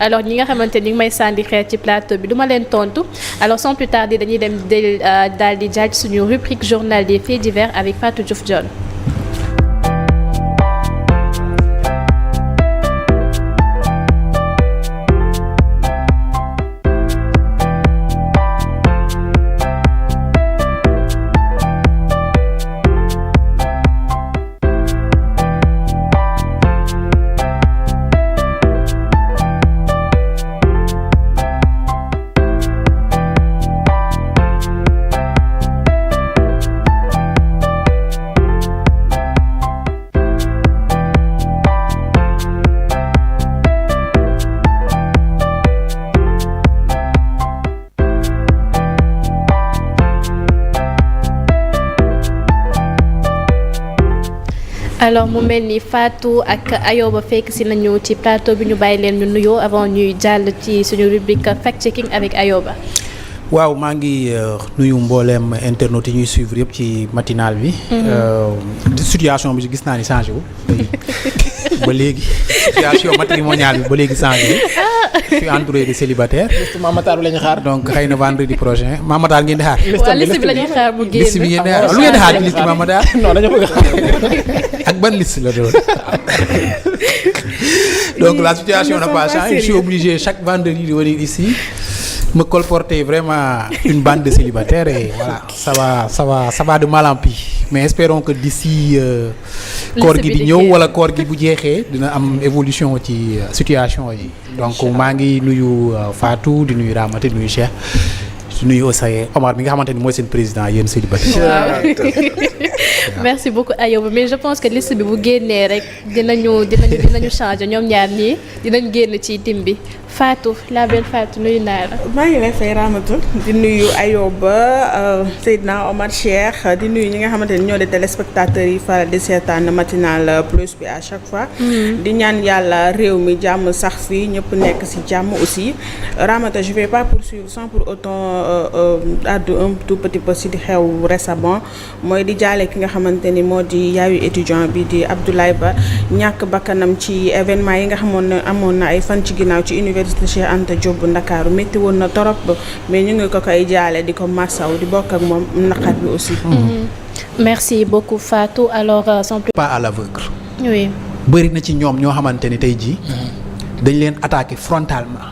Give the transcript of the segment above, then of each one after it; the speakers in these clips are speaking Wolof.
alors ñi nga xamante ni may sànni xeer ci plateau bi duma leen tontu alors sans plus tarder dañuy dem daal di jàll suñu rubrique journal des faits divers avec Fatou Diouf Dione. alors mu mel ni Fatou ak Ayoba fekk si nañu ci plateau bi ñu bàyyi leen ñu nuyoo avant ñuy jàll ci suñu rubrique fact checking avec Ayoba. waaw maa ngi nuyu mbooleem internautes yi ñuy suivre yëpp ci matinal bi. situation bi gis naa ni changé wu. ba léegi situation matrimoniale bi ba léegi changé wu. je suis entouré de célibataires. liste Mamatar bi la ñu xaar. donc xëy na vendredi prochain Mamatar ngeen di xaar. waaw liste bi la ñuy xaar bu génn. liste bi ngeen di xaar lu ngeen di xaar ci liste Mamatar. non dañoo bëgg a xaar. ak ban liste la doon. donc la situation n'a pas changé. Je suis obligé chaque vendredi de venir ici. me colporter vraiment une bande de célibataires et voilà ça va de mal en pis mais espérons que d'ici koor gi di ñëw wala koor gi bu jeexee dina am évolution ci situation yi donc maa ngi nuyu Fatou di nuyu Ramata di nuyu Cheikh di nuyu aussi Omar mi nga xamante ni mooy seen président yéen célibataires. merci beaucoup Ayoba mais je pense que liste bi bu génnee rek dinañu changer ñoom ñaar ñii dinañ génn ci tim bi Fatou la belle Fatou nuyu naa la. maa ngi lay fay Ramatu di nuyu Ayoba Seydina Omar Cheikh di nuyu ñi nga xamante ni ñoo di téléspectateurs yi faral di seetaan matinal plus bi à chaque fois. di ñaan yàlla réew mi jàmm sax fii ñëpp nekk ci jàmm aussi Ramatu je vais pas poursuivre sans pour autant addu un tout petit peu ci di xew récemment mooy di jaale ki nga xamante ni moo di yaayu étudiant bi di Abdoulaye Ba ñàkk bakkanam ci événement yi nga xamoon ne amoon na ay fan ci ginnaaw ci université Cheikh Anta Diop bu Ndakaaru métti woon na torop mais ñu ngi ko koy jaale di ko massaw di bokk ak moom naqar bi aussi. merci beaucoup Fatou alors sans plus. pas à l'aveugle. oui. bëri na ci ñoom ñoo xamante ni tey jii. dañ leen attaqué frontalement.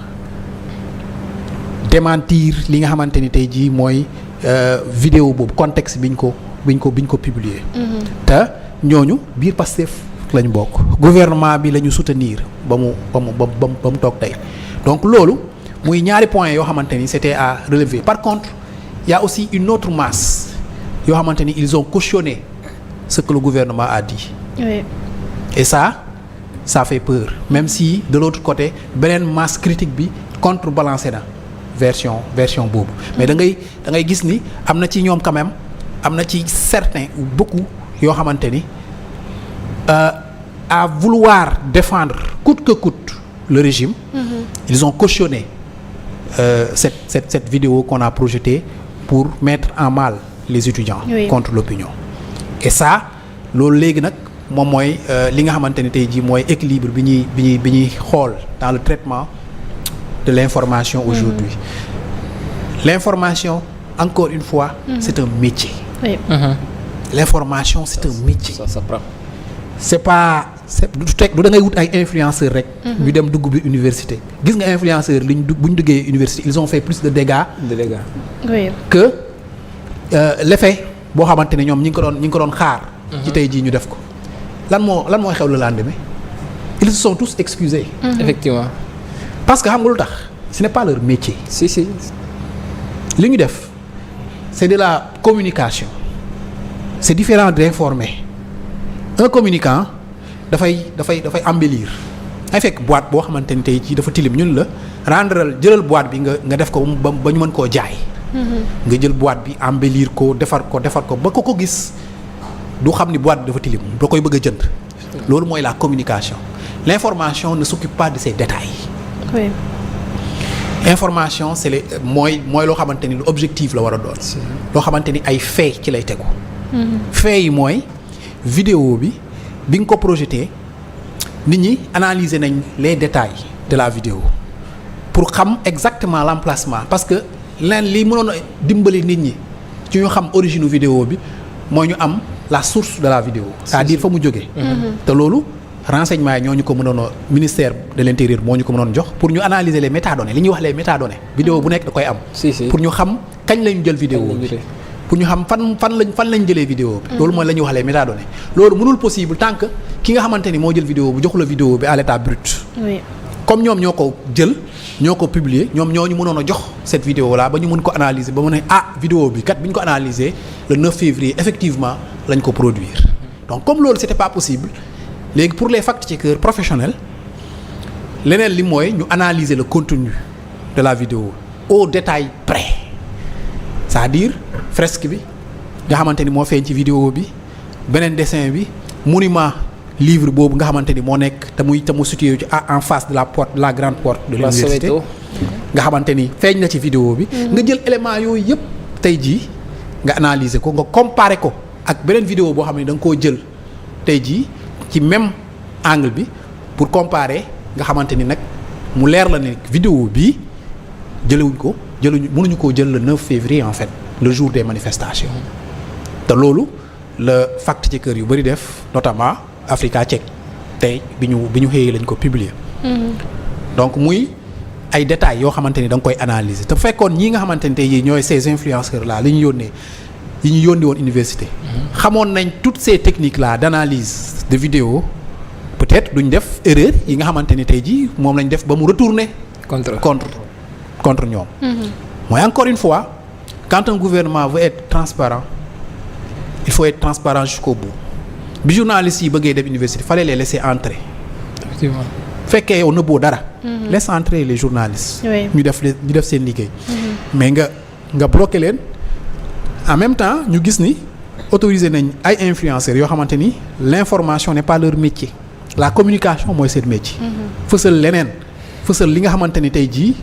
démentir li nga xamante ni tey jii mooy vidéo boobu contexte biñ ko publier. te ñooñu biir Pastef lañ bokk gouvernement bi la ñu soutenir ba mu toog tey donc loolu muy ñaari points yoo xamante ni c'était à relever par contre il y a aussi une autre masse yoo xamante ni ils ont cautionné ce que le gouvernement a dit. oui. et ça fait peur même si de l'autre côté beneen masse critique bi contrebalancé na version boobu. mais da ngay gis ni am na ci ñoom quand même am na ci certains ou beaucoup yoo xamante ni à vouloir défendre coûte que coûte le régime. Ils ont cautionné cette vidéo qu'on a projetée pour mettre en mal les étudiants. Contre l'opinion. Et ça loolu léegi nag moom mooy li nga xamante ni tey jii mooy équilibre bi ñuy xool dans le traitement de l'information aujourd'hui. L'information encore une fois. C'est un métier. oui. L'information c'est un métier. ça prend. du da ngay wut ay influenceurs rek. ñu dem dugg bi université. gis nga influenceurs bu ñu duggee université ils ont fait plus de dégâts. oui. que l'effet boo xamante ne ñoom ñi ngi ko doon xaar. ci tey jii ñu def ko. lan mooy xew le lendemain. ils se sont tous excusés. effectivement. parce que xam nga lu tax ce n'est pas leur métier. si. li ñu def c'est de la communication. c'est différent d'informer. un communicant dafay embellir ay fekk boîte boo xamante ni tey jii dafa tilim ñun la jëlal boîte bi nga def ko ba ñu mën koo jaay. nga jël boîte bi embellir ko defar ko ba ko gis du xam ni boîte bi dafa tilim da koy bëgg a jënd. loolu mooy la communication. L'information ne s'occupe pas de ces détails. oui. Information c'est mooy loo xamante ni lu objectif la war a doon. loo xamante ni ay faits ci lay tegu. faits yi mooy. vidéo bi nga ko projeté nit ñi analyser nañ les détails de la vidéo pour xam exactement l'emplacement parce que leen lii mënoon a dimbali nit ñi ci ñu xam origine vidéo bi mooy ñu am la source de la vidéo c'est-à-dire fa mu jógee te loolu renseignement yi ñoo ñu ko mënoon a ministère de l'intérieur moo ñu ko mënoon jox pour ñu analyser les métadonnées li ñuy wax les métadonnées vidéo bu nekk da koy am pour ñu xam kañ lañu jël vidéo bi pour ñu xam fan lañ jëlee vidéo bi loolu mooy la ñuy wax les métadonnées loolu mënul possible tant que ki nga xamante ni moo jël vidéo bi joxu la vidéo bi à l'état brut comme ñoom ñoo ko jël ñoo ko publier ñoom ñoo ñu mënoon a jox cette vidéo là ba ñu mën ko analyser ba mu ne vidéo bi kat bi ñu ko analyser le 9 février effectivement lañ ko produire donc comme loolu c'était pas possible léegi pour les fact-checkers professionnels leneen li mooy ñu analyser le contenu de la vidéo au détail près c'est-à-dire fresque bi nga xamante ni moo feeñ ci vidéo bi beneen dessin bi monument livre boobu nga xamante ni moo nekk te mu situé ci en face de la porte de la grande porte de l'université nga xamante ni feeñ na ci vidéo bi nga jël élément yooyu yëpp tey jii nga analyser ko nga comparer ko ak beneen vidéo boo xam ne da nga koo jël tey jii ci même angle bi pour comparer nga xamante ni nag mu leer la ne vidéo bii mënuñu koo jël le 9 février en fait le jour des manifestations te loolu la fact-checker yu bari def notamment Africa Check tey bi ñu xëyee lañ ko publier donc muy ay détails yoo xamante ni da nga koy analyser te fekkoon ñii nga xamante ni tey yii ñooy ces influenceurs là li ñu yónnee yi ñu yónni woon université xamoon nañ toutes ces techniques là d'analyse de vidéo peut-être duñ def erreur yi nga xamante ni tey jii moom lañ def ba mu retourner contre ñoom mooy encore une fois quand un gouvernement veut être transparent il faut être transparent jusqu'au bout bi journalistes yi bëggee dem université fallait les laisser entrer effectivement fekkee yow nëbboo dara laisse entrer les journalistes ñu def seen liggéey mais nga bloquer leen en même temps ñu gis ni autoriser nañ ay influenceurs yoo xamante ni l'information n'est pas leur métier la communication mooy seen métier fësal leneen fësal li nga xamante ni tey jii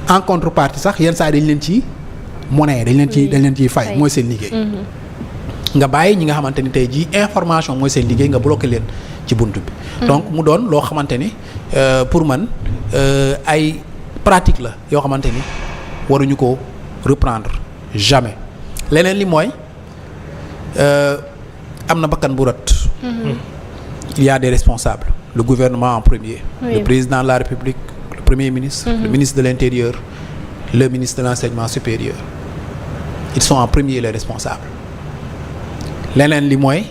en contrepartie sax yenn saa dañ leen ci monnaie dañ leen ciy fay mooy seen liggéey nga bàyyi ñi nga xamante ni tey jii information mooy seen liggéey nga bloqué leen ci buntu bi donc mu doon loo xamante ni pour man ay pratique la yoo xamante ni waruñu ko reprendre jamais leneen li mooy am na bakkan bu rot il y a des responsables le gouvernement en premier le président de la République le premier ministre le ministre de l'Intérieur le ministre de l'Enseignement supérieur ils sont en premier les responsables leneen li mooy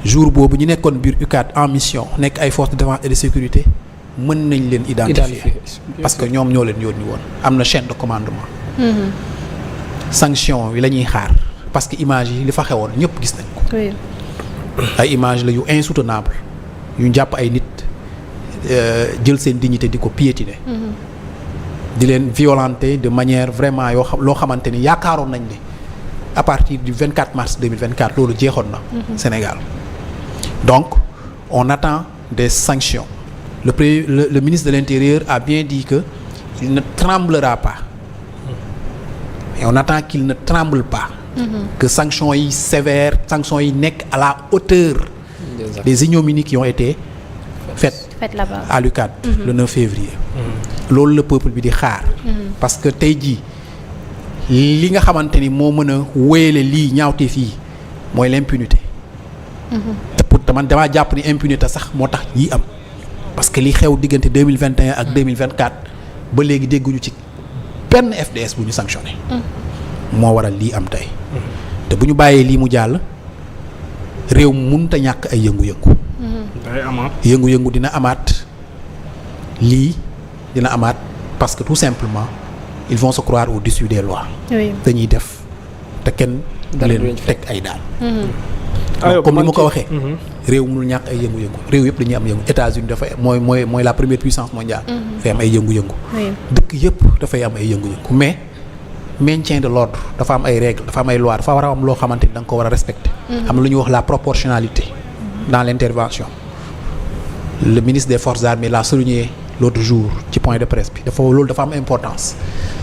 jour boobu ñu nekkoon biir UCAD en mission nekk ay forces de défense et de sécurité mën nañ leen identifier parce que ñoom ñoo leen yónni woon am na chaîne de commandement sanction yi la ñuy xaar parce que image yi li fa xewoon ñëpp gis nañ ko ay image la yu insoutenable yu jàpp ay nit jël seen dignité di ko piétiner di leen violenter de manière vraiment loo xamante ni yaakaaroon nañ ne à partir du 24 mars 2024 loolu jeexoon na Sénégal donc on attend des sanctions le ministre de l'Intérieur a bien dit que il ne tremblera pas et on attend qu'il ne tremble pas que sanctions yi sévères sanctions yi nekk à la hauteur des ignominies qui ont été faites là-bas à l'UCAD le 9 février loolu le peuple bi di xaar parce que tey jii li nga xamante ni moo mën a wéyale lii ñaawte fii mooy l'impunité te pour man damaa jàpp ni impunité sax moo tax yii am parce que li xew diggante 2021 ak 2024 ba léegi dégguñu ci benn FDS bu ñu sanctionné moo waral lii am tey te bu ñu bàyyee lii mu jàll réew mënut a ñàkk ay yëngu-yëngu yëngu-yëngu dina amaat lii dina amaat parce que tout simplement ils vont se croire au-dessus des lois dañuy def te kenn da leen teg ay daan comme ni ma ko waxee réew mënul ñàkk ay yëngu-yëngu réew yëpp dañuy am yëngu États-Unis dafay mooy la première puissance mondiale dafay am ay yëngu-yëngu dëkk yëpp dafay am ay yëngu-yëngu mais maintien de l'ordre dafa am ay règles dafa am ay lois dafa war a am loo xamante ni da nga ko war a respecter am na lu ñuy wax la proportionnalité dans l'intervention le ministre des forces armées l'a souligné l'autre jour ci point de presse bi loolu dafa am importance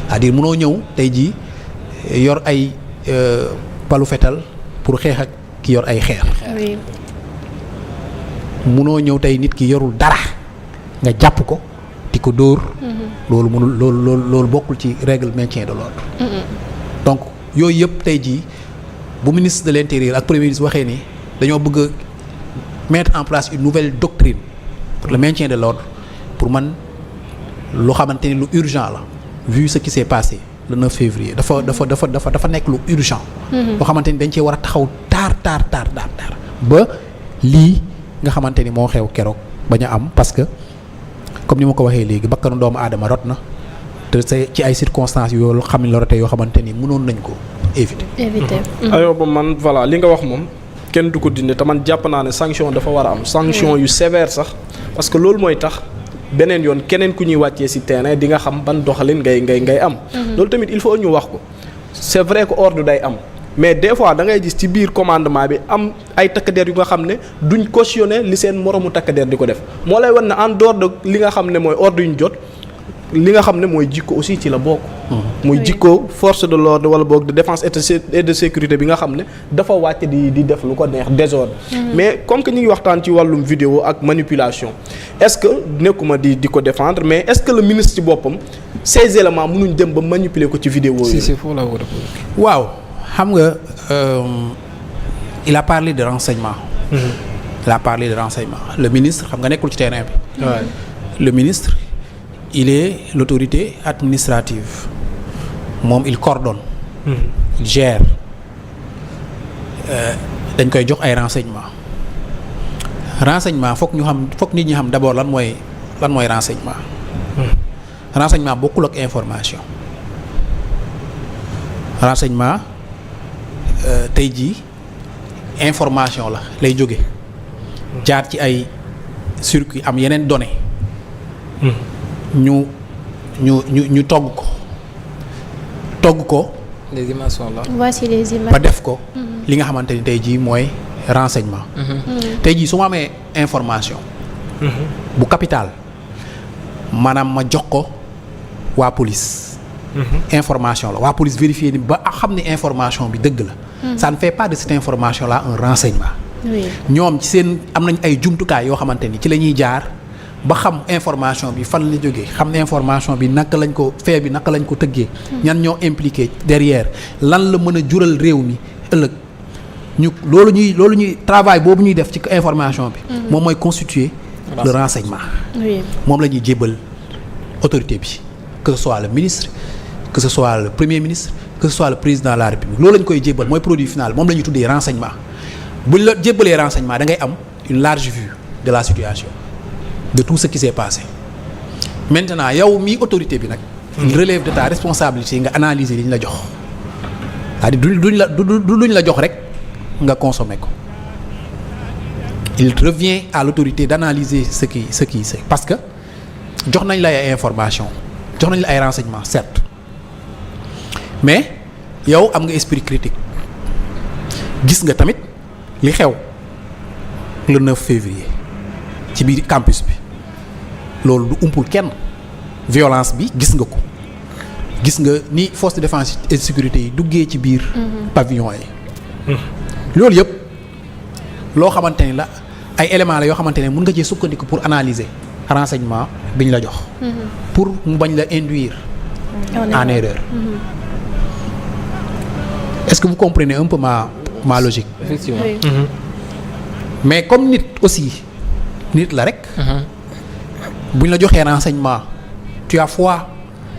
c'est-à-dire mënoo ñëw tey jii yor ay palu fetal pour xeex ak ki yor ay xeer mënoo ñëw tey nit ki yorul dara nga jàpp ko ko dóor. loolu mënul loolu bokkul ci règle maintien de l'ordre. donc yooyu yëpp tey jii bu ministre de l'intérieur ak premier ministre waxee ni dañoo bëgg a mettre en place une nouvelle doctrine pour le maintien de l'ordre pour man lu xamante ni lu urgent la vu ce qui s'est passé le 9 février dafa nekk lu urgent. loo xamante ni dañ cee war a taxaw taar ba lii nga xamante ni moo xew keroog bañ a am parce que comme ni ma ko waxee léegi bakkanu doomu aadama rot na te c'est ci ay circonstances yoo xam ne la rote yoo xamante ni mënoon nañ ko éviter. ayoo ba man voilà li nga wax moom kenn du ko dindi te man jàpp naa ne sanction dafa war a am. sanction yu sévère sax parce que loolu mooy tax beneen yoon keneen ku ñuy wàccee ci terrain di nga xam ban doxalin ngay am. loolu tamit il faut ñu wax ko c'est vrai que ordre day am. mais des fois da ngay gis ci biir commandement bi am ay takk-der yu nga xam ne duñ cautionner li seen moromu takk-der di ko def moo lay wan ne en dehors de li nga xam ne mooy ordre yu ñu jot li nga xam ne mooy jikko aussi ci la bokk. muy jikko force de l'ordre wala boog de défense et de sécurité bi nga xam ne dafa wàcc di def lu ko neex désordre. mais comme que ñu ngi waxtaan ci wàllum vidéo ak manipulation est-ce que nekkuma di ko défendre mais est-ce que le ministre ci boppam ces éléments mënuñ dem ba manipuler ko ci vidéo yi. si foofu la ko def. waaw. xam nga il a parlé de renseignement. Il a parlé de renseignement le ministre xam nga nekkul ci terrain bi. le ministre il est l'autorité administrative moom il coordonne. Il gère dañ koy jox ay renseignements renseignement foog nit ñi xam d'abord lan mooy renseignement. renseignement bokkul ak information renseignement. tey jii information la lay jóge jaar ci ay circuit am yeneen données ñu togg ko les images sont là. voici les images. ba def ko li nga xamante ni tey jii mooy renseignement. tey jii su ma amee information bu capital maanaam ma jox ko waa police. information la waa police vérifier ni ba xam ne information bi dëgg la. ça ne fait pas de cette information là un renseignement. ñoom ci seen am nañ ay jumtukaay yoo xamante ni ci la ñuy jaar ba xam information bi fan la jógee xam ne information bi naka lañ ko fait bi naka lañ ko tëggee. ñan ñoo impliqué derrière lan la mën a jural réew mi ëllëg ñu loolu ñuy travail boobu ñuy def ci information bi. moom mooy constituer le renseignement. moom la ñuy jébbal autorité bi que ce soit le ministre. que ce soit le premier ministre que ce soit le président de la république loolu lañ koy jébbal mooy produit final moom la ñuy tuddee renseignement buñ la jébbalee renseignement da ngay am une large vue de la situation de tout ce qui s'est passé maintenant yow mii autorité bi nag. il relève de ta responsabilité nga analyser li ñu la jox c'est-à-dire duñ la jox rek nga consommer ko il revient à l'autorité d'analyser ce qui c'est parce que jox nañ la ay information jox nañ la ay renseignements certes. mais yow am nga esprit critique gis nga tamit li xew le 9 février ci biir campus bi loolu du umpul kenn violence bi gis nga ko gis nga ni force de défense et de sécurité yi duggee ci biir pavillon yi loolu yëpp loo xamante ni la ay éléments la yoo xamante ne mën nga cee sukkandiku pour analyser renseignement bi ñu la jox pour mu bañ la induire en erreur. Est-ce que vous comprenez un peu ma logique? Effectivement. mais comme nit aussi nit la rek. bu ñu la joxee renseignement tu as foi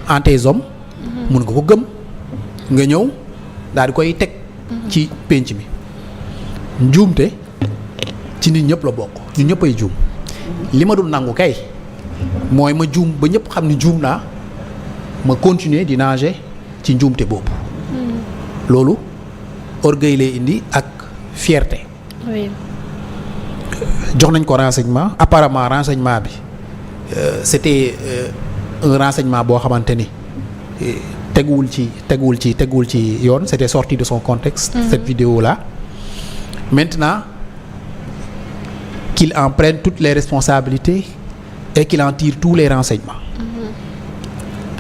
en tes hommes. mun nga ko gëm nga ñëw daal di koy teg. ci pénc mi njuumte ci nit ñëpp la bokk ñu ñëpp ay juum li ma dul nangu kay mooy ma juum ba ñëpp xam ni juum naa ma continuer di nager ci njuumte boobu. loolu orgueil lay indi ak fierté. oui. jox nañ ko renseignement apparemment renseignement bi c'était un renseignement boo xamante ni teguwul ci yoon c'était sorti de son contexte. Cette vidéo là maintenant qu'il en prenne toutes les responsabilités et qu'il en tire tous les renseignements.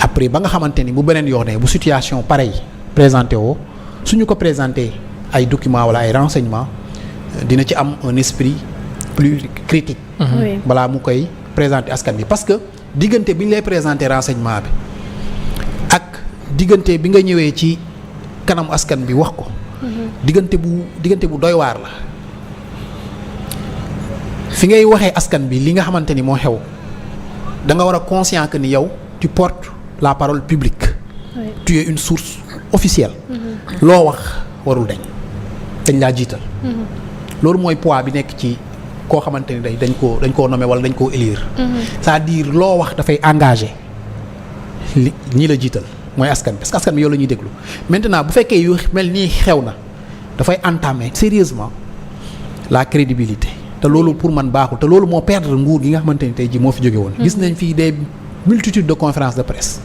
après ba nga xamante ni bu beneen yoonee bu situation pareille présenté woo suñu ko présenté ay documents wala ay renseignements dina ci am un esprit plus critique. oui. balaa mu koy présenter askan bi parce que diggante bi ñu lay présenter renseignement bi ak diggante bi nga ñëwee ci kanamu askan bi wax ko. diggante bu doy waar la. fi ngay waxee askan bi li nga xamante ni moo xew da nga war a conscient que ni yow tu portes la parole publique. Oui. Tu es une source officielle. loo wax warul dañ laa jiital. loolu mooy poids bi nekk ci koo xamante ni dañ koo nommer wala dañ koo élire. c'est-à-dire loo wax dafay engagé ñi la jiital mooy askan bi parce que askan bi yow la ñuy déglu maintenant bu fekkee yu mel nii xew na dafay entamer sérieusement la crédibilité te loolu pour man baaxul te loolu moo perdre nguur gi nga xamante ni tey jii moo fi jóge woon. gis nañ fii des multitudes de conférences de presse.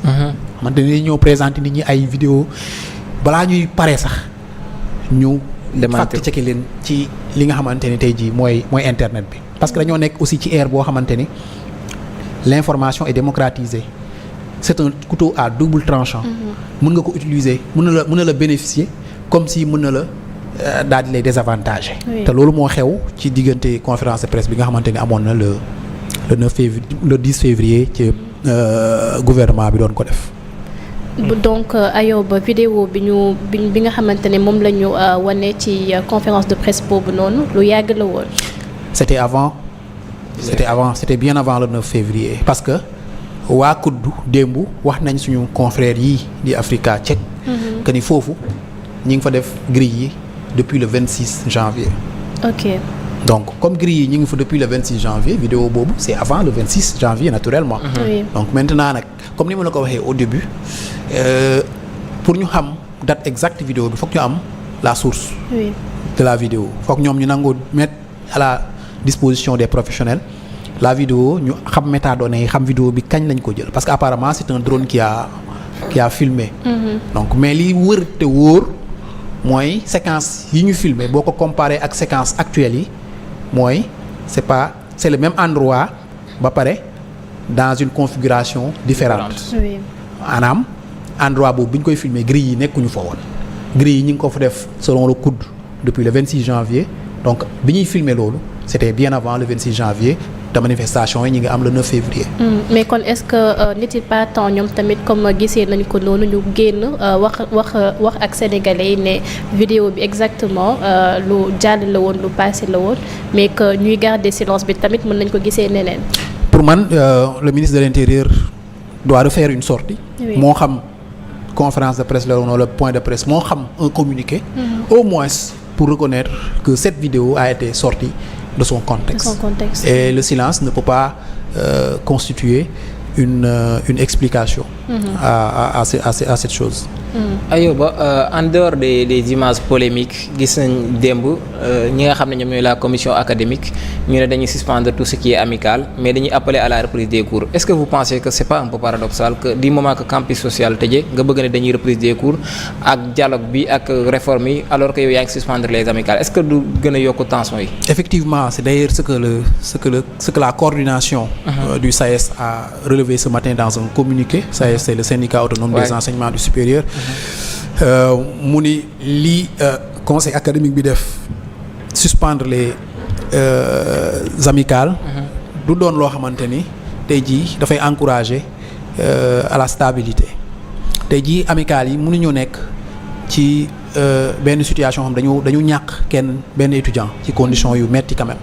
xamante ni ñëw présenter nit ñi ay vidéo balaa ñuy pare sax ñu. fact-checker leen ci li nga xamante ni tey jii mooy internet bi. parce que dañoo nekk aussi ci ère boo xamante ni l'information est démocratisée c'est un couteau à double tranchant. mën nga ko utiliser mën na la bénéficier comme si mën na la daal di lay désavantager. te loolu moo xew ci diggante conférence de presse bi nga xamante ni amoon na le 9 février le 10 février ci gouvernement bi doon ko def. donc Ayoba vidéo bi nga xamante ne moom la ñu wane ci conférence de presse boobu noonu lu yàgg la woon. c'était bien avant le 9 février parce que waa kuddu démb wax nañ suñu confrères yi di Africa Check que ni foofu ñi ngi fa def grille yi depuis le 26 janvier. ok donc comme grille yi ñu ngi fa depuis le 26 janvier vidéo boobu c'est avant le 26 janvier naturellement. Oui. donc maintenant nag comme ni ma la ko waxee au début pour ñu xam date exacte vidéo bi foog ñu am la source. Oui. de la vidéo foog ñoom ñu nangoo mettre à la disposition des professionnels la vidéo ñu xam métadonnées yi xam vidéo bi kañ lañ ko jël parce que apparemment c'est un drone qui a filmé. donc mais li wër te wóor mooy séquence yi ñu filmé boo ko comparé ak séquence actuelle yi mooy c'est le même endroit ba pare dans une configuration différente. Oui. maanaam endroit boobu bi ñu koy filmé grille yi nekkuñu fa woon grille yi ñu ngi ko fa def selon le COUD depuis le 26 janvier donc bi ñuy filmé loolu c'était bien avant le 26 janvier te manifestation yi ñu ngi am le 9 février. mais kon est-ce que n'est-il pas temps ñoom tamit comme gisee nañ ko noonu ñu génn wax ak sénégalais yi ne vidéo bi exactement lu jàll la woon lu passé la woon mais que ñuy garder silence bi tamit mën nañ ko gisee neneen. pour man le ministre de l'Intérieur doit refaire une sortie. Oui. moo xam conférence de presse la woon wala point de presse moo xam un communiqué. au moins pour reconnaître que cette vidéo a été sortie de son contexte. Et le silence ne peut pas constituer une explication à cette chose. Ayoba en dehors des images polémiques gis nañ démb ñi nga xam ne ñoom ñooy la commission académique ñu ne dañuy suspendre tout ce qui est amical mais dañuy appeler à la reprise des cours est-ce que vous pensez que c'est pas un peu paradoxal que du moment que campus social tëjee nga bëgg ne dañuy reprise des cours ak dialogue bi ak réforme yi alors que yow yaa ngi suspendre les amicales est-ce que du gën a yokk tension yi. Effectivement, c'est d'ailleurs ce que la coordination du SAES a relevé ce matin dans un communiqué. SAES, c'est le syndicat autonome des enseignements du supérieur. mu ni lii conseil académique bi def suspendre les amicales. du doon loo xamante ni tey jii dafay encourager à la stabilité tey jii amicales yi mënuñoo nekk ci benn situation xam dañu ñàkk benn étudiant ci condition yu metti quand même.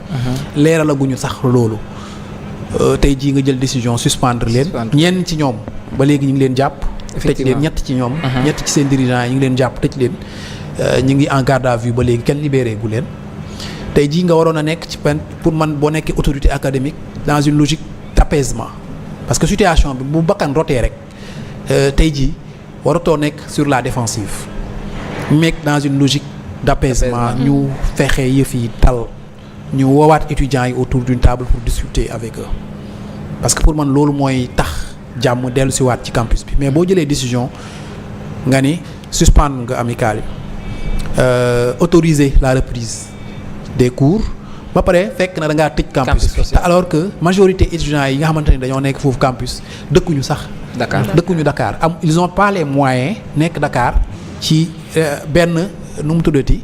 leeralaguñu sax loolu tey jii nga jël décision suspendre leen. ñenn ci ñoom ba léegi ñu ngi leen jàpp. tëj leen ñett ci ñoom. ñett ci seen dirigeants yi ñu ngi leen jàpp tëj leen ñu ngi en garde à vue ba léegi kenn libéré gu leen tey jii nga waroon a nekk ci pour man boo nekkee autorité académique dans une logique d'apaisement parce que situation bi bu bakkan rotee rek tey jii waratoo nekk sur la défensive mais dans une logique d'apaisement ñu fexe yëf yi dal ñu woowaat étudiants yi autour d'une table pour discuter avec eux parce que pour man loolu mooy tax jàmm dellu si waat ci campus bi mais boo jëlee décision nga ni suspendre nga amicale yi autoriser la reprise des cours ba pare fekk na da ngaa tëj campus bi alors que majorité étudiants yi nga xamante ne dañoo nekk foofu campus dëkkuñu sax dëkkuñu Dakar ils ont pas les moyens nekk Dakar ci benn nu mu tuddati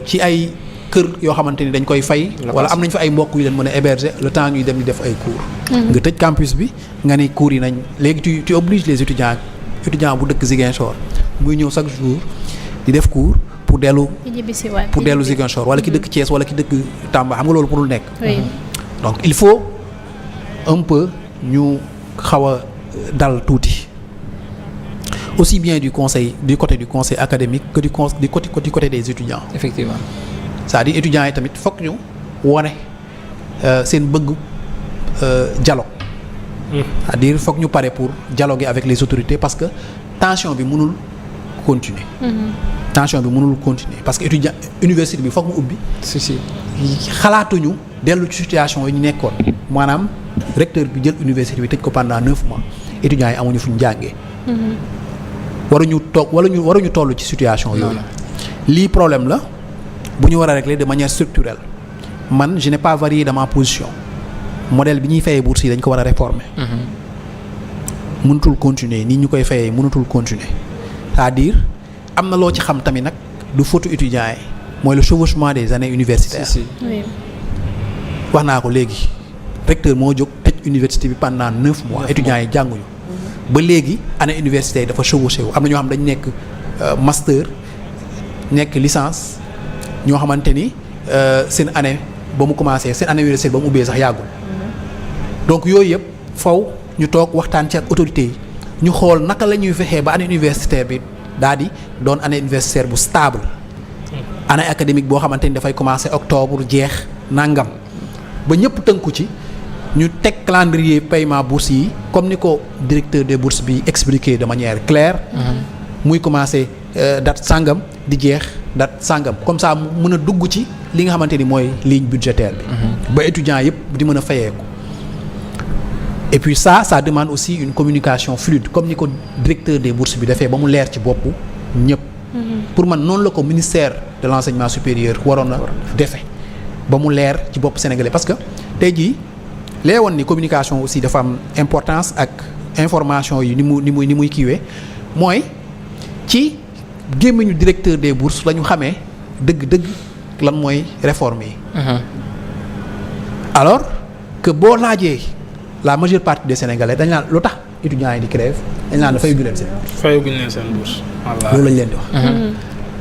ci ay kër yoo xamante ni dañ koy fay. wala am nañ fa ay mbokk yu leen mën a héberger le temps ñuy dem di def ay cours. nga tëj campus bi nga ni cours yi nañ léegi tu obliges les étudiants bu dëkk Ziguinchor muy ñëw chaque jour di def cours pour dellu Ziguinchor wala ki dëkk Thiès wala ki dëkk Tamba xam nga loolu mënul nekk. donc il faut un peu ñu xaw a dal tuuti aussi bien du côté du conseil académique que du côté des étudiants. effectivement c'est-à-dire étudiants yi tamit fokk ñu wone seen bëgg dialogue. c'est-à-dire fokk ñu pare pour dialoguer avec les autorités parce que tension bi mënul continuer. tension bi mënul continuer parce que étudiant université bi fokk mu ubbi. si xalaatuñu dellu ci situation yi ñu nekkoon maanaam recteur bi jël université bi tëj ko pendant 9 mois étudiants yi amuñu fu ñu jàngee. waruñu toll ci situation yooyu. lii problème la bu ñu war a régler de manière structurelle man je n'ai pas varié dans ma position modèle bi ñuy fayee bourse yi dañ ko war a réformer. mënutul continuer nii ñu koy fayee mënutul continuer c'est-à-dire am na loo ci xam tamit nag du faute étudiants yi mooy le chevauchement des années universitaires. wax naa ko léegi recteur moo jóg tëj université bi pendant 9 mois étudiants yi jànguñu ba léegi année universitaire dafa chevauché wu am na ñoo xam dañ nekk master nekk licence ñoo xamante ni seen année ba mu commencé seen année universitaire ba mu ubbee sax yàggul donc yooyu yëpp faw ñu toog waxtaan ci ak autorités yi ñu xool naka la ñuy fexee ba année universitaire bi daal di doon année universitaire bu stable année académique boo xamante ni dafay commencer octobre jeex nangam ba ñëpp tënku ci ñu teg calendrier paiement bourse yi comme ni ko directeur des bourses bi expliqué de manière claire. muy commencer date sangam di jeex date sangam comme ça mu mën a dugg ci li nga xamante ni mooy ligne budgétaire bi. ba étudiants yëpp di mën a fayeeku. et puis ça demande aussi une communication fluide comme ni ko directeur des bourses bi defee ba mu leer ci boppu ñëpp. pour man noonu la ko ministère de l'enseignement supérieur waroon na defee ba mu leer ci bopp sénégalais parce que tey jii lee woon ni communication aussi dafa am importance ak information yi ni muy kiiwee mooy ci gémmiñu directeur des bourses la ñu xamee dëgg-dëgg lan mooy réforme yi. alors que boo laajee la majeure partie des sénégalais dañ naan lu tax étudiants yi di grève dañ naan fayaguñ leen seen bourse. fayaguñ leen seen bourse. loolu lañ leen di wax.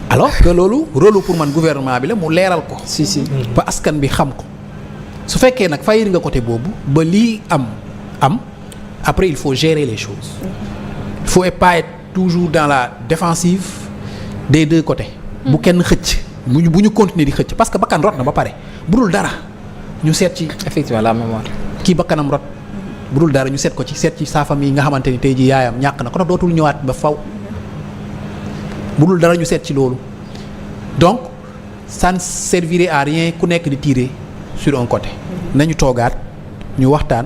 alors que loolu rôle pour man gouvernement bi la mu leeral ko. si ba askan bi xam ko su fekkee nag fayir nga côté boobu ba lii am après il faut gérer les choses. Il faut pas être toujours dans la défensive des deux côtés. bu kenn xëcc bu ñu continuer di xëcc parce que bakkan rot na ba pare bu dul dara ñu seet ci. effectivement la mémoire. kii bakkanam rot bu dul dara ñu seet ko ci seet ci sa famille nga xamante ni tey jii yaayam ñàkk na ko tax dootul ñëwaat ba faw bu dul dara ñu seet ci loolu donc ça ne servirait à rien ku nekk di tirer sur un côté. nañu toogaat ñu waxtaan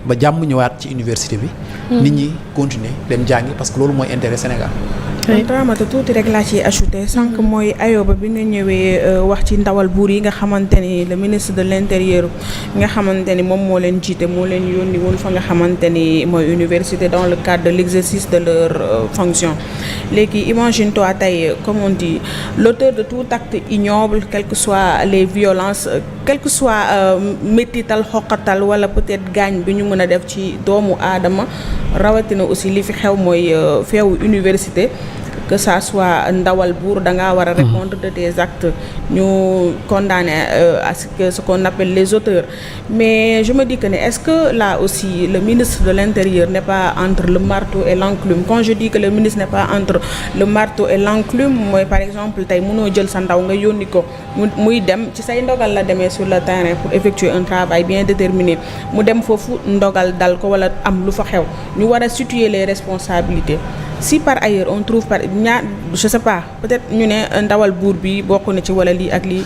ba jàmm ñëwaat ci université bi. nit ñi continuer dem jàngi parce que loolu mooy intérêt Sénégal. Ramata tuuti rek laa ciy ajouté sànq mooy Ayoba bi nga ñëwee wax ci ndawal buur yi nga xamante ni le ministre de l'intérieur nga xamante ni moom moo leen jiite moo leen yónni woon fa nga xamante ni mooy université dans le cadre de l'exercice de leur fonction léegi imagine-toi tey comme on dit l'auteur de tout acte ignoble quelles que soient les violences quel que soit métital xoqatal wala peut-être gaañ bi ñu mën a def ci doomu aadama rawatina aussi li fi xew mooy feewu université que ça soit ndawal buur da ngaa war a répondre de tes actes ñu condamner à ce qu'on appelle les auteurs mais je me dis que est-ce que là aussi le ministre de l'Intérieur n'est pas entre le marteau et l'enclume quand je dis que le ministre n'est pas entre le marteau et l'enclume mooy par exemple tey mënoo jël sa ndaw nga yónni ko muy dem ci say ndogal la demee sur le terrain pour effectuer un travail bien déterminé mu dem foofu ndogal dal ko wala am lu fa xew ñu war a situer les responsabilités si par ailleurs on trouve par je sais pas peut-être ñu ne ndawal buur bi bokk na ci wala lii ak lii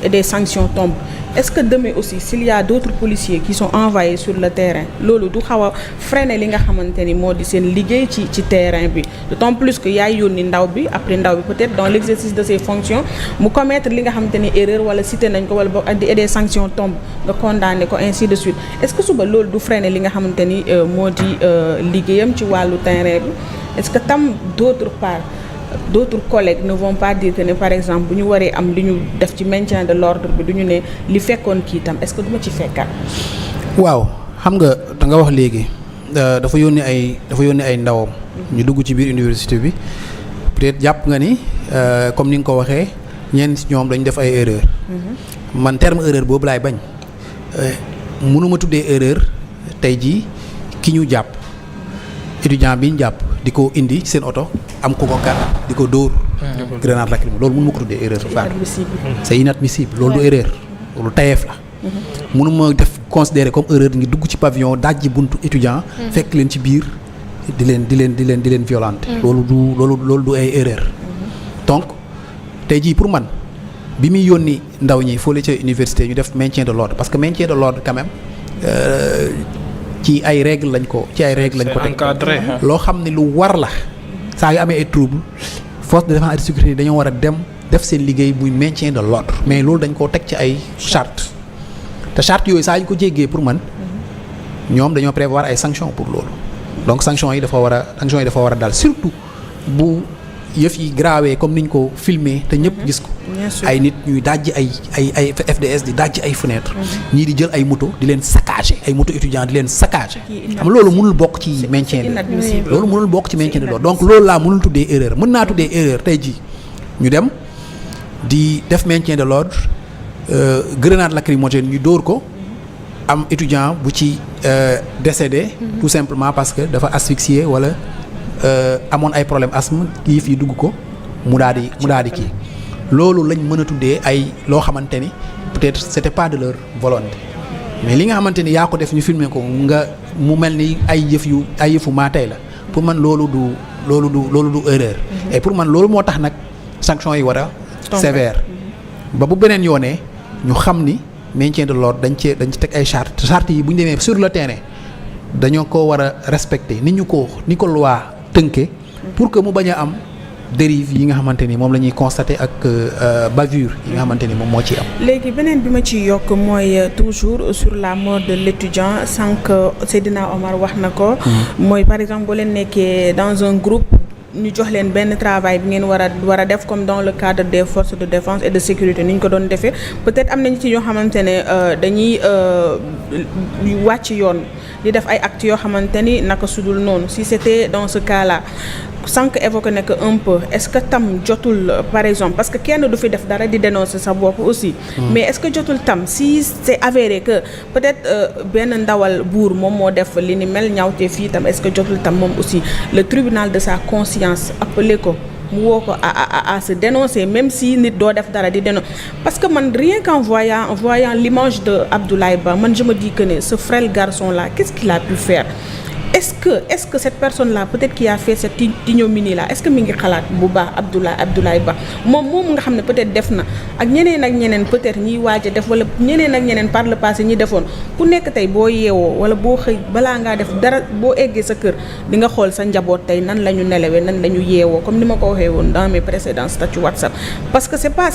et des sanctions tombent est-ce que demain aussi s'il y a d'autres policiers qui sont envoyés sur le terrain loolu du xaw a freiner li nga xamante ni moo di seen liggéey ci terrain bi d'autant plus que yaay yónni ndaw bi après ndaw bi peut-être dans l'exercice de ses fonctions mu commettre li nga xamante ni erreur wala cité nañ ko wala boog et des sanctions tombent nga condamné ko ainsi de suite est-ce que suba loolu du freiner li nga xamante ni moo di liggéeyam ci wàllu terrain bi est-ce que tam d'autre part d'autres collègues ne vont pas dire que ne par exemple bu ñu waree am li ñu def ci maintien de l'ordre bi du ñu ne li fekkoon kii tam est-ce que du ma ci fekkaat. waaw xam nga da nga wax léegi dafa yónni ay ndawam. ñu dugg ci biir université bi peut-être jàpp nga ni comme ni nga ko waxee ñenn ci ñoom dañu def ay erreur man terme erreur boobu laay bañ mënuma tuddee erreur tey jii ki ñu jàpp étudiant bi ñu jàpp di ko indi seen oto am ko kar di ko dóor grenade lacrymogène loolu mënuma ko tuddee erreur c'est inadmissible loolu du erreur loolu tayeef la mënuma def considérer comme erreur ngi dugg ci pavillon dajji buntu étudiant fekk leen ci biir di leen violenter loolu du ay erreur donc tey jii pour man bi muy yónni ndaw ñi fële ca université ñu def maintien de l'ordre parce que maintien de l'ordre quand même ci ay règles lañ ko teg encadré. loo xam ne lu war la saa yu amee ay trouble force de défense et de sécurité dañoo war a dem def seen liggéey buy maintien de l'ordre mais loolu dañ koo teg ci ay charte te charte yooyu saa yu ko jéggee pour man ñoom dañoo prévoir ay sanctions pour loolu donc sanctions yi dafa war a dal surtout bu yëf yi grawee comme niñ ko filmer te ñëpp gis ko ay nit ñuy dajji ay FDS di dajji ay fenêtre ñii di jël ay moto di leen saccager ay moto étudiants di leen saccager xam loolu mënul bokk ci maintien de loolu mënul bokk ci maintien de l'ordre donc loolu laa mënul tuddee erreur mën naa tuddee erreur tey jii ñu dem di def maintien de l'ordre grenade lacrymogène ñu dóor ko am étudiant bu ci décédé tout simplement parce que dafa asphyxié wala amoon ay problème asthme yii fii dugg ko mu daal di kii loolu lañ mën a tuddee ay loo xamante ni peut-être c'était pas de leur volonté mais li nga xamante ni yaa ko def ñu filmer ko nga mu mel ni ay yëfu maa tey la pour man loolu du erreur et pour man loolu moo tax nag sanctions yi war a sévère ba bu beneen yoonee ñu xam ni maintien de l'ordre dañ ci teg ay chartes yi bu ñu demee sur le terrain dañoo ko war a respecter ni ko loi tënke pour que mu bañ a am dérive yi nga xamante ni moom la ñuy constater ak bavure yi nga xamante ni moom moo ciy am. léegi beneen bi ma ciy yokk mooy toujours sur la mort de l'étudiant sànq Seydina Omar wax na ko. mooy par exemple boo leen nekkee dans un groupe. ñu jox leen benn travail bi ngeen war a def comme dans le cadre des forces de défense et de sécurité ni ñu ko doon defee peut-être am nañu ci yoo xamante ne dañuy wàcc yoon di def ay actes yoo xamante ni naka sudul noonu si c'était dans ce cas-là sànq évoqué ne que un peu est-ce que tam jotul par exemple parce que kenn du fi def dara di dénoncer sa bopp aussi mais est-ce que jotul tam si c'est avéré que peut-être benn ndawal buur moom moo def li ni mel ñaawte fii tam est-ce que jotul tam moom aussi le tribunal de sa conscience appelé ko mu woo ko à se dénoncer même si nit doo def dara di dénoncer parce que man rien qu'en voyant l'image de Abdoulaye Ba man je me dis que ne ce frêle garçon là qu'est-ce qu'il a pu faire est-ce que cette personne là peut-être qui a fait cette ignominie là est-ce que mi ngi xalaat bu baax Abdoulaye Ba moom nga xam ne peut-être def na ak ñeneen peut-être ñiy waaj a def wala ñeneen par le passé ñi defoon ku nekk tey boo yeewoo wala boo xëy balaa ngaa def dara boo eggee sa kër di nga xool sa njaboot tey nan la ñu nelawee nan la ñu yeewoo comme ni ma ko waxee woon dans mes précédents statuts WhatsApp parce que c'est pas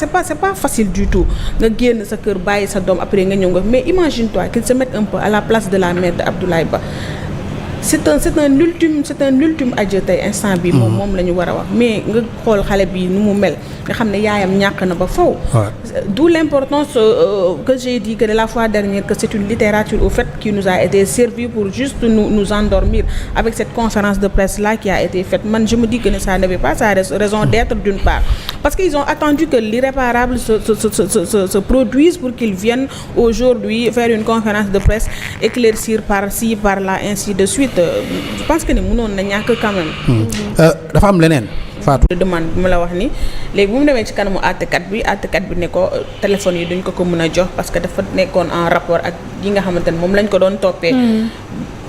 facile du tout nga génn sa kër bàyyi sa doom après nga ñëw nga mais imagine-toi qu'il se mette un peu à la place de la mère de Abdoulaye Ba. c'est un ultime adieu tey instant bi moom la ñu war a wax mais nga xool xale bi nu mu mel nga xam ne yaayam ñàkk na ba faw d'où l'importance que j'ai dit que de la fois dernière que c'est une littérature au fait qui nous a été servie pour juste nous endormir avec cette conférence de presse là qui a été faite man je me dis que ça n'avait pas sa raison d'être d'une part parce qu'ils ont attendu que l'irréparable se produise pour qu'ils viennent aujourd'hui faire une conférence de presse éclaircir par-ci par-là ainsi de suite je pense que ne mënoon na ñàkk quand même. dafa am leneen Fatou. de demande bi ma la wax ni léegi bu mu demee ci kanamu àttekat bi ne ko téléphone yi duñ ko mën a jox parce que dafa nekkoon en rapport ak yi nga xamante ne moom lañ ko doon toppee.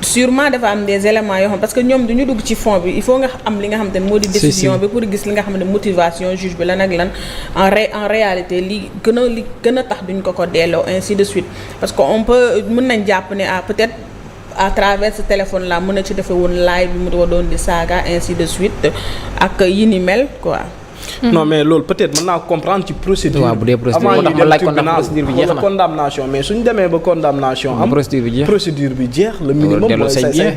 sûrement dafa am des éléments yoo xam parce que ñoom duñu dugg ci fond bi il faut nga am li nga xamante ne moo di décision bi pour gis li nga xam ne motivation juge bi lan ak lan en réalité li gën a tax duñ ko delloo ainsi de suite parce que on peut mën nañ jàpp ne peut-être à travers ce téléphone là mën na ci defee woon live bi mu doon di saaga ainsi de suite ak yi ni mel quoi. non mais loolu peut-être mën naa comprendre ci procédure. waaw bu dee procédure moo tax ma laaj ko ndax procédure bi jeex na condamnation mais suñ demee ba condamnation am procédure bi jeex le minimum mooy say